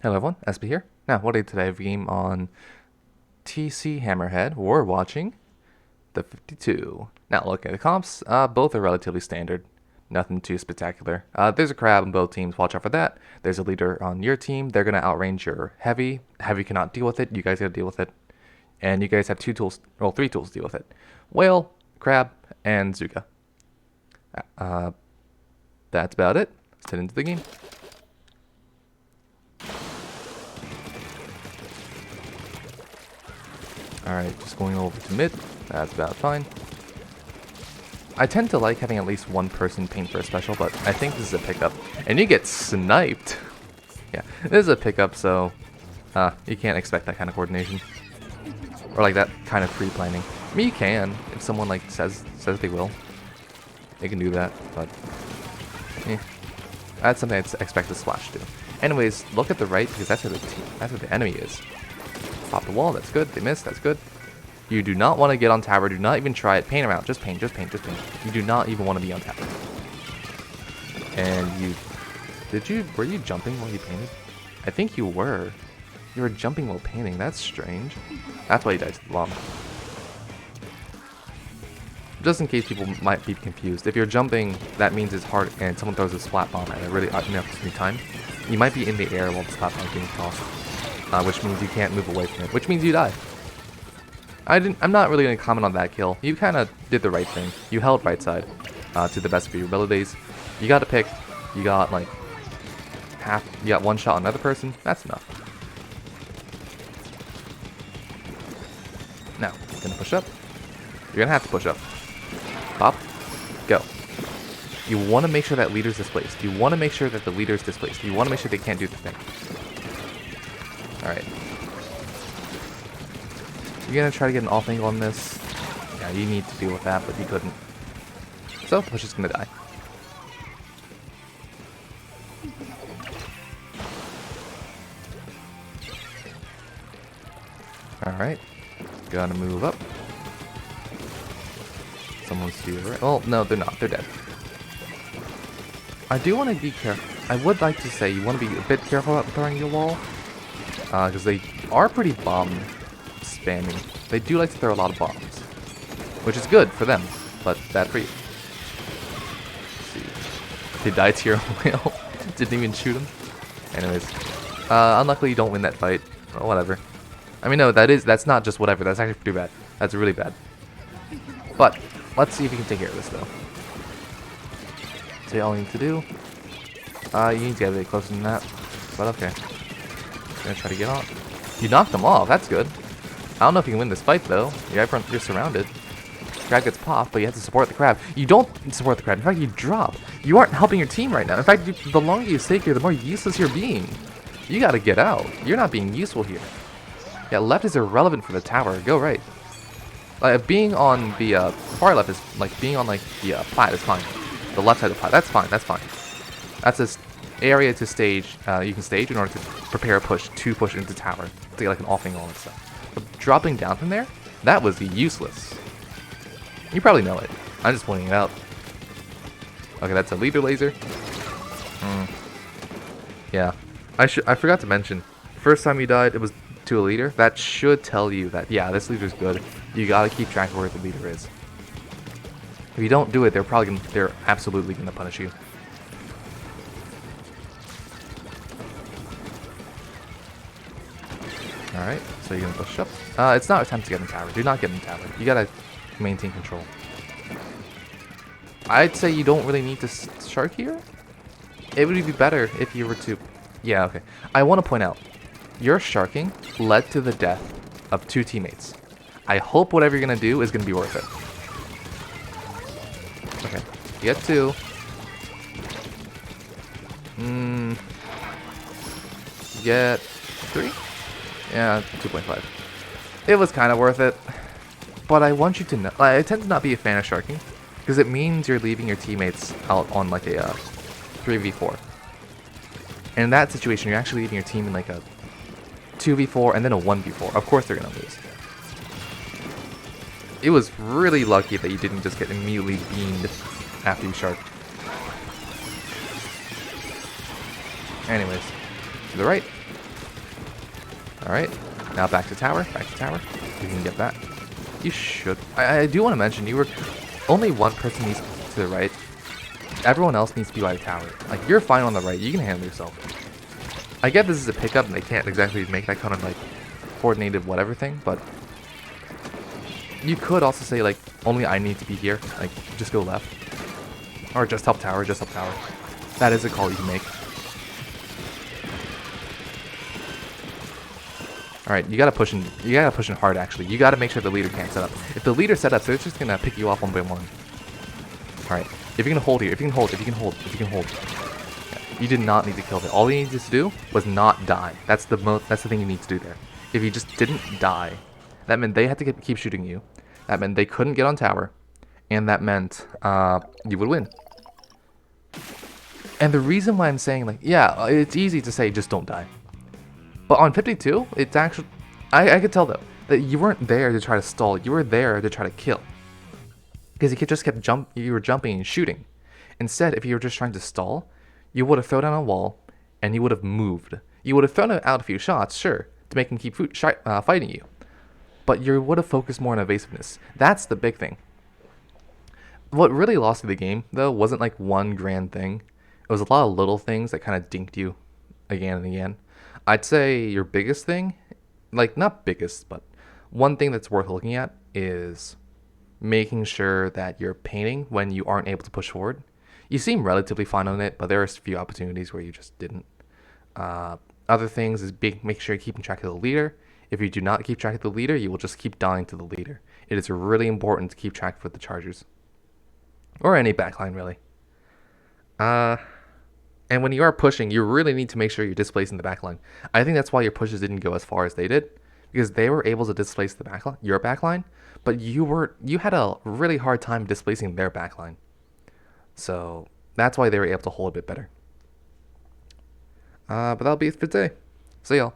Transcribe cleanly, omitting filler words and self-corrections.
Hello everyone, Espurr here. Now, what a today game on TC Hammerhead. We're watching the 52. Now, look at the comps. Both are relatively standard. Nothing too spectacular. There's a crab on both teams. Watch out for that. There's a leader on your team. They're gonna outrange your heavy. Heavy cannot deal with it. You guys gotta deal with it. And you guys have two tools, well, three tools to deal with it: whale, crab, and Zuka. Uh, that's about it. Let's head into the game. Alright, just going over to mid. That's about fine. I tend to like having at least one person paint for a special, but I think this is a pickup. And you get sniped! Yeah, this is a pickup, so you can't expect that kind of coordination. Or like that kind of pre-planning. I mean, you can, if someone like says they will. They can do that, but that's something I'd expect the Splash to do. Anyways, look at the right, because that's where the enemy is. Pop the wall, that's good. They missed, that's good. You do not want to get on tower. Do not even try it. Paint around. Just paint, just paint, just paint. You do not even want to be on tower. And were you jumping while you painted? I think you were. You were jumping while painting. That's strange. That's why you died to the bomb. Just in case people might be confused. If you're jumping, that means it's hard and someone throws a splat bomb at a really inopportune time. You might be in the air while the splat bomb is being tossed. Which means you can't move away from it, which means you die. I'm not really going to comment on that kill. You kind of did the right thing. You held right side to the best of your abilities. You got to pick. You got like you got one shot on another person. That's enough. Now, you're going to push up. You're going to have to push up. Pop. Go. You want to make sure that leader's displaced. You want to make sure that the leader's displaced. You want to make sure they can't do the thing. Alright. You're gonna try to get an off angle on this. Yeah, you need to deal with that, but you couldn't. So, Push is gonna die. Alright. Gotta move up. Someone's to your right. Oh, no, they're not. They're dead. I do want to be careful. I would like to say you want to be a bit careful about throwing your wall. Because they are pretty bomb spamming. They do like to throw a lot of bombs, which is good for them, but bad for you. Let's see. They died to your whale. Didn't even shoot him. Anyways, unluckily you don't win that fight. Well, whatever. I mean, no, that's not just whatever. That's actually pretty bad. That's really bad. But let's see if we can take care of this though. So all you need to do, you need to get a bit closer than that. But okay. Gonna try to get on. You knocked them off. That's good. I don't know if you can win this fight though. You're surrounded. Crab gets popped, but you have to support the crab. You don't support the crab. In fact, you drop. You aren't helping your team right now. In fact, the longer you stay here, the more useless you're being. You gotta get out. You're not being useful here. Yeah, left is irrelevant for the tower. Go right. Being on the far left is like being on like the plat is fine. The left side of the plat. That's fine. That's fine. That's a area to stage. You can stage in order to prepare a push to push into tower to get like an offing all and stuff. But dropping down from there, that was useless. You probably know it. I'm just pointing it out. Okay, that's a leader laser. Yeah, I forgot to mention. First time you died, it was to a leader. That should tell you that yeah, this leader's good. You gotta keep track of where the leader is. If you don't do it, they're absolutely gonna punish you. Alright, so you're gonna push up. It's not a time to get in tower. Do not get in tower. You gotta maintain control. I'd say you don't really need to shark here. It would be better if you were to... Yeah, okay. I want to point out, your sharking led to the death of 2 teammates. I hope whatever you're gonna do is gonna be worth it. Okay, you get 2. You get 3? Yeah, 2.5. It was kind of worth it, but I want you to know, I tend to not be a fan of sharking, because it means you're leaving your teammates out on like a 3v4. And in that situation, you're actually leaving your team in like a 2v4 and then a 1v4. Of course they're going to lose. It was really lucky that you didn't just get immediately beamed after you sharked. Anyways, to the right. Alright, now back to tower, You can get that. You should. I do want to mention, you were only one person needs to the right. Everyone else needs to be by the tower. Like, you're fine on the right, you can handle yourself. I get this is a pickup and they can't exactly make that kind of like coordinated whatever thing, but you could also say like, only I need to be here, like just go left. Or just help tower, That is a call you can make. Alright, you gotta push in hard actually. You gotta make sure the leader can't set up. If the leader set up, so it's just gonna pick you off one by one. Alright, if you can hold here, if you can hold. You did not need to kill it. All you needed to do was not die. That's the thing you need to do there. If you just didn't die, that meant they had to keep shooting you. That meant they couldn't get on tower. And that meant you would win. And the reason why I'm saying, like, yeah, it's easy to say just don't die. But on 52, it's actually... I could tell, though, that you weren't there to try to stall. You were there to try to kill. Because you were jumping and shooting. Instead, if you were just trying to stall, you would have thrown down a wall, and you would have moved. You would have thrown out a few shots, sure, to make him keep fighting you. But you would have focused more on evasiveness. That's the big thing. What really lost you the game, though, wasn't like one grand thing. It was a lot of little things that kind of dinked you again and again. I'd say your biggest thing, like not biggest, but one thing that's worth looking at is making sure that you're painting when you aren't able to push forward. You seem relatively fine on it, but there are a few opportunities where you just didn't. Other things is make sure you're keeping track of the leader. If you do not keep track of the leader, you will just keep dying to the leader. It is really important to keep track with the chargers. Or any backline, really. And when you are pushing, you really need to make sure you're displacing the backline. I think that's why your pushes didn't go as far as they did, because they were able to displace the backline, your backline, but you had a really hard time displacing their backline. So that's why they were able to hold a bit better. But that'll be it for today. See y'all.